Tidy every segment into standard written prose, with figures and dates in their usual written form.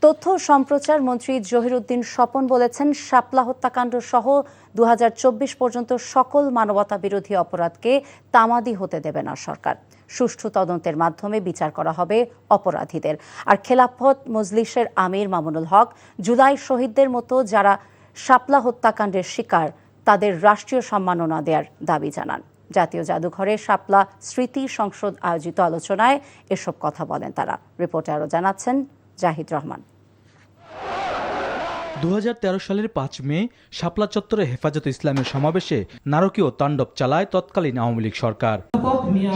তথ্য সম্প্রচার মন্ত্রী জহিরুদ্দিন স্বপন বলেছেন, শাপলা হত্যাকাণ্ড সহ 2024 পর্যন্ত সকল মানবতা বিরোধী অপরাধকে তামাদি হতে দেবে না সরকার। সুষ্ঠু তদন্তের মাধ্যমে বিচার করা হবে অপরাধীদের। আর খেলাফত মজলিসের আমির মামুনুল হক জুলাই শহীদদের মতো যারা শাপলা হত্যাকাণ্ডের শিকার তাদের রাষ্ট্রীয় সম্মাননা দেওয়ার দাবি জানান। জাতীয় জাদুঘরে শাপলা স্মৃতি সংসদ আয়োজিত আলোচনায় এসব কথা বলেন তারা। রিপোর্টে আরও জানাচ্ছেন জাহিদ রহমান। 2013 সালের 5 মে শাপলা চত্বরে হেফাজতে ইসলামের সমাবেশে নারকীয় তাণ্ডব চালায় তৎকালীন আওয়ামী লীগ সরকার।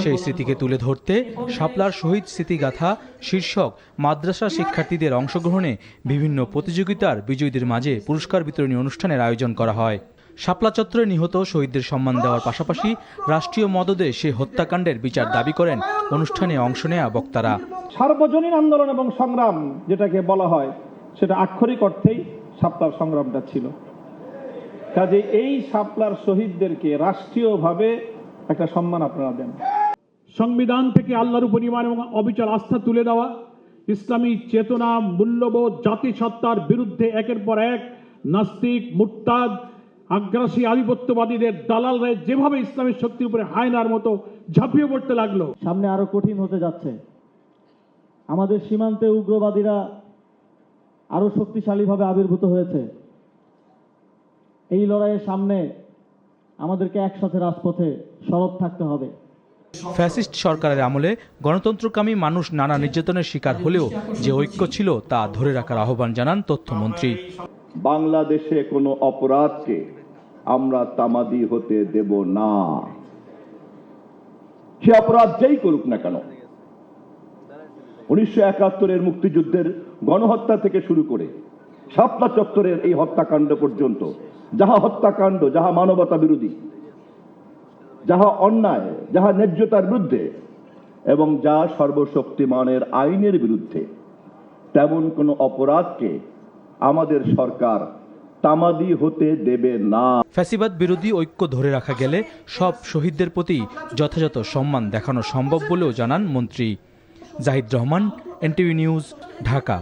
সেই স্মৃতিকে তুলে ধরতে শাপলার শহীদ স্মৃতিগাথা শীর্ষক মাদ্রাসা শিক্ষার্থীদের অংশগ্রহণে বিভিন্ন প্রতিযোগিতার বিজয়ীদের মাঝে পুরস্কার বিতরণী অনুষ্ঠানের আয়োজন করা হয়। শাপলা চত্বরে নিহত শহীদদের সম্মান দেওয়ার পাশাপাশি রাষ্ট্রীয় মদদে সে হত্যাকাণ্ডের বিচার দাবি করেন অনুষ্ঠানে অংশ নেয়া বক্তারা। সার্বজনীন আন্দোলন এবং সংগ্রাম যেটাকে বলা হয় সেটা আক্ষরিক অর্থেই শাপলার সংগ্রামটা ছিল। কাজে এই শাপলার শহীদদেরকে রাষ্ট্রীয়ভাবে একটা সম্মান আপনারা দেন। সংবিধান থেকে আল্লাহর উপর ঈমান এবং অবিচল আস্থা তুলে দেওয়া, ইসলামী চেতনা, মূল্যবোধ, জাতিসত্তার বিরুদ্ধে একের পর এক নাস্তিক, মুরতাদ, আগ্রাসী আধিপত্যবাদীদের দালালরা যেভাবে ইসলামের শক্তির উপরে হায়নার মতো ঝাঁপিয়ে পড়তে লাগলো, সামনে আরো কঠিন হতে যাচ্ছে। আমাদের সীমান্তে উগ্রবাদীরা আরো শক্তিশালীভাবে আবির্ভূত হয়েছে। এই লড়াইয়ের সামনে আমাদেরকে একসাথে রাজপথে সরব থাকতে হবে। ফ্যাসিস্ট সরকারের আমলে গণতন্ত্রকামী মানুষ নানা নির্যাতনের শিকার হলেও যে ঐক্য ছিল তা ধরে রাখার আহ্বান জানান তথ্যমন্ত্রী। বাংলাদেশে কোনো অপরাধকে আমরা তামাদি হতে দেব না। সে অপরাধ যেই করুক না কেন, 1971-এর মুক্তিযুদ্ধের গণহত্যা থেকে শুরু করে শাপলা চত্বরের এই হত্যাকাণ্ড পর্যন্ত যাহা হত্যাকাণ্ড, যাহা মানবতা বিরোধী, যাহা অন্যায়, যাহা ন্যায্যতার বিরুদ্ধে এবং যা সর্বশক্তিমানের আইনের বিরুদ্ধে, তেমন কোনো অপরাধকে আমাদের সরকার তামাদি হতে দেবে না। ফ্যাসিবাদ বিরোধী ঐক্য ধরে রাখা গেলে সব শহীদদের প্রতি যথাযথ সম্মান দেখানো সম্ভব বলেও জানান মন্ত্রী। Zahid Rahman, NTV news, Dhaka.